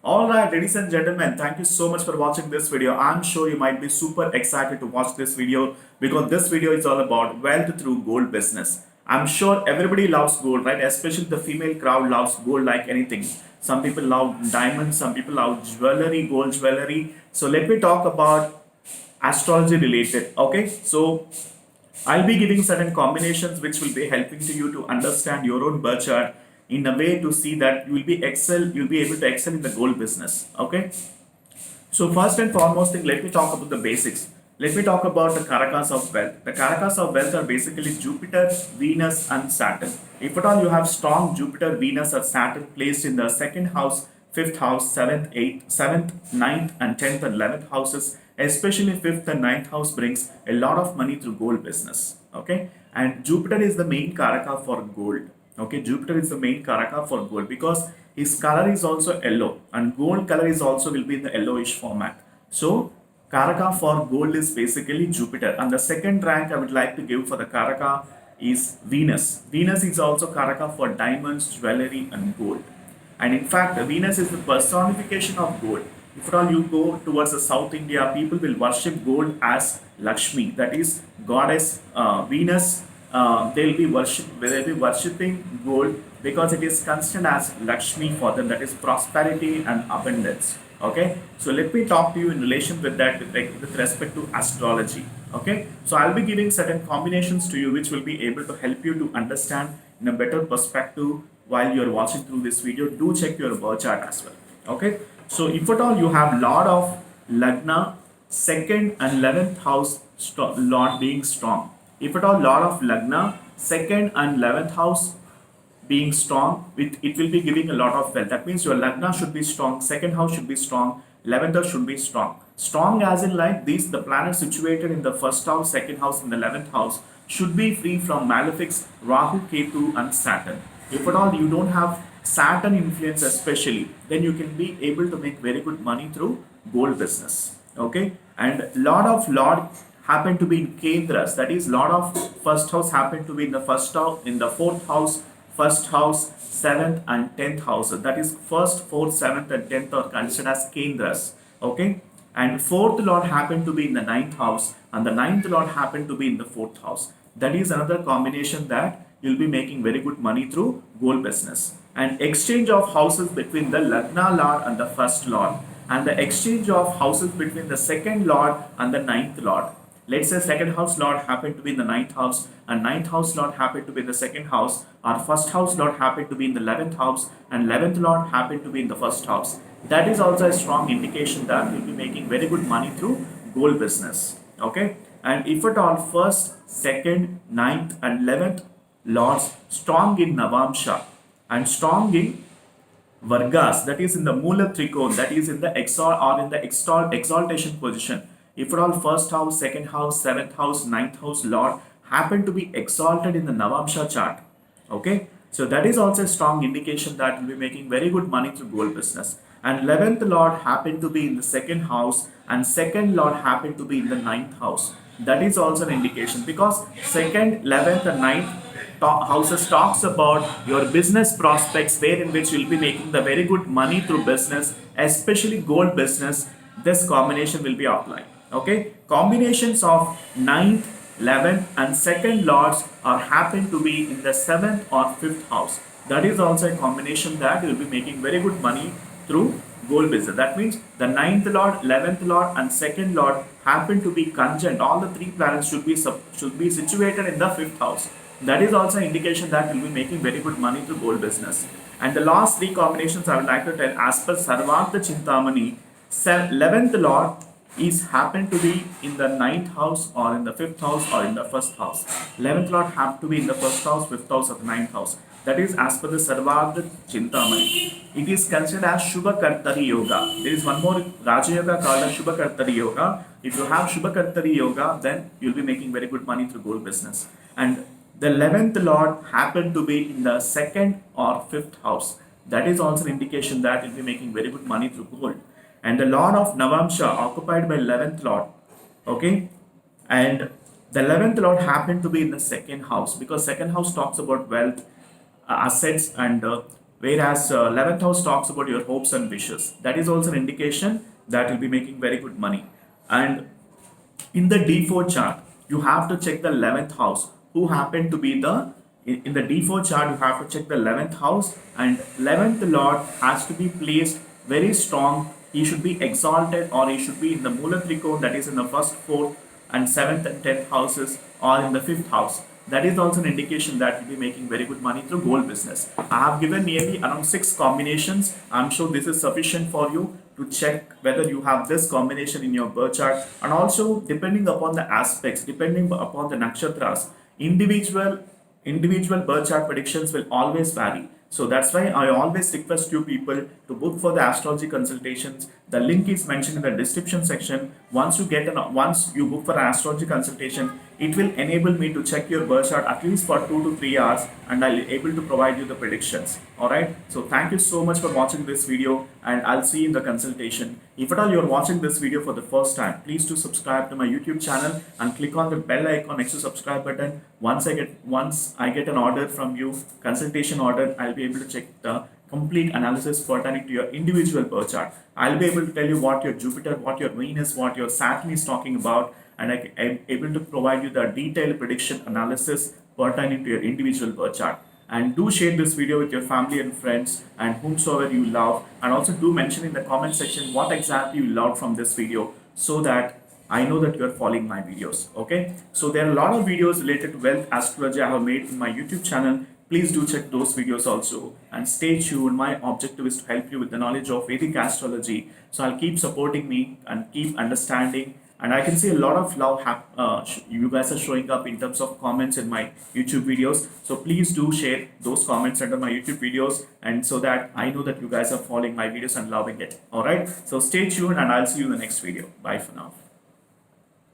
Alright, ladies and gentlemen, thank you so much for watching this video. I'm sure you might be super excited to watch this video because this video is all about wealth through gold business. I'm sure everybody loves gold, right? Especially the female crowd loves gold like anything. Some people love diamonds, some people love jewelry, gold jewelry. So let me talk about astrology related. Okay, so I'll be giving certain combinations which will be helping to you to understand your own birth chart in a way to see that you'll be able to excel in the gold business. Okay. So first and foremost thing, let me talk about the basics. Let me talk about the Karakas of wealth. The Karakas of wealth are basically Jupiter, Venus, and Saturn. If at all you have strong Jupiter, Venus, or Saturn placed in the second house, fifth house, seventh, ninth, and 10th and 11th houses, especially fifth and ninth house brings a lot of money through gold business. Okay, and Jupiter is the main Karaka for gold. Okay, Jupiter is the main Karaka for gold because his color is also yellow and gold color is also will be in the yellowish format. So Karaka for gold is basically Jupiter, and the second rank I would like to give for the Karaka is Venus. Venus is also Karaka for diamonds, jewelry, and gold. And in fact, Venus is the personification of gold. If at all you go towards the South India, people will worship gold as Lakshmi, that is goddess Venus. They'll be worshipping gold because it is considered as Lakshmi for them, that is prosperity and abundance. Okay, so let me talk to you in relation with that with respect to astrology. Okay, so I'll be giving certain combinations to you which will be able to help you to understand in a better perspective while you're watching through this video. Do check your birth chart as well. Okay, so if at all you have lot of Lagna, second and 11th house lot being strong, if at all lot of Lagna, second and 11th house being strong, it will be giving a lot of wealth. That means your Lagna should be strong, second house should be strong, 11th house should be strong. Strong as in like these, the planets situated in the first house, second house, and the 11th house should be free from malefics, Rahu, Ketu, and Saturn. If at all you don't have Saturn influence especially, then you can be able to make very good money through gold business. Okay, and lot of Lord happen to be in Kendras, that is lot of first house happen to be in the first house, in the fourth house, first house, seventh and 10th house. That is first, fourth, seventh and 10th are considered as Kendras. Okay, and fourth lord happen to be in the ninth house and the ninth lord happen to be in the fourth house. That is another combination that you'll be making very good money through gold business. And exchange of houses between the Lagna lord and the first lord, and the exchange of houses between the second lord and the ninth lord. Let's say second house lord happened to be in the ninth house and ninth house lord happened to be in the second house, or first house lord happened to be in the 11th house and 11th lord happened to be in the first house. That is also a strong indication that you'll be making very good money through gold business. Okay, and if at all first, second, ninth and 11th lords strong in Navamsha and strong in Vargas, that is in the Mula Trikon, that is in the exaltation position. If at all first house, second house, seventh house, ninth house lord happen to be exalted in the Navamsha chart. Okay, so that is also a strong indication that you'll be making very good money through gold business. And 11th lord happen to be in the second house and second lord happen to be in the ninth house. That is also an indication because second, 11th and ninth houses talks about your business prospects, where in which you'll be making the very good money through business, especially gold business. This combination will be applied. Okay, combinations of ninth, 11th and second lords are happen to be in the 7th or 5th house. That is also a combination that you'll be making very good money through gold business. That means the ninth lord, 11th lord and second lord happen to be conjunct. All the three planets should be situated in the 5th house. That is also an indication that you'll be making very good money through gold business. And the last three combinations I would like to tell, as per Sarvartha Chintamani, 11th lord is happen to be in the ninth house or in the 5th house or in the first house. 11th lord have to be in the first house, 5th house or the ninth house. That is as per the Sarvartha Chintamani. It is considered as Shubha Kartari Yoga. There is one more Raja Yoga called as Shubha Kartari Yoga. If you have Shubha Kartari Yoga, then you'll be making very good money through gold business. And the 11th lord happened to be in the second or 5th house. That is also an indication that you'll be making very good money through gold. And the lord of Navamsha occupied by 11th lord. Okay, and the 11th lord happened to be in the second house because second house talks about wealth, assets and Whereas 11th house talks about your hopes and wishes. That is also an indication that you'll be making very good money. And in the D4 chart, you have to check the 11th house. Who happened to be the in the D4 chart, you have to check the 11th house, and 11th lord has to be placed very strong. He should be exalted, or he should be in the Mula Trikona, that is in the first, fourth, and seventh and 10th houses, or in the fifth house. That is also an indication that you'll be making very good money through gold business. I have given nearly around 6 combinations. I'm sure this is sufficient for you to check whether you have this combination in your birth chart. And also, depending upon the aspects, depending upon the nakshatras, individual birth chart predictions will always vary. So that's why I always request you people to book for the astrology consultations. The link is mentioned in the description section. Once you book for an astrology consultation, it will enable me to check your birth chart at least for 2 to 3 hours, and I'll be able to provide you the predictions. Alright. So thank you so much for watching this video, and I'll see you in the consultation. If at all you're watching this video for the first time, please do subscribe to my YouTube channel and click on the bell icon next to subscribe button. Once I get an order from you, consultation order, I'll be able to check the complete analysis pertaining to your individual birth chart. I'll be able to tell you what your Jupiter, what your Venus, what your Saturn is talking about, and I'm able to provide you the detailed prediction analysis pertaining to your individual birth chart. And do share this video with your family and friends and whomsoever you love, and also do mention in the comment section what exactly you loved from this video, so that I know that you are following my videos. Okay, so there are a lot of videos related to wealth astrology I have made in my YouTube channel. Please do check those videos also, and stay tuned. My objective is to help you with the knowledge of Vedic astrology. So I'll keep supporting me and keep understanding. And I can see a lot of love you guys are showing up in terms of comments in my YouTube videos. So please do share those comments under my YouTube videos, and so that I know that you guys are following my videos and loving it. All right. So stay tuned, and I'll see you in the next video. Bye for now.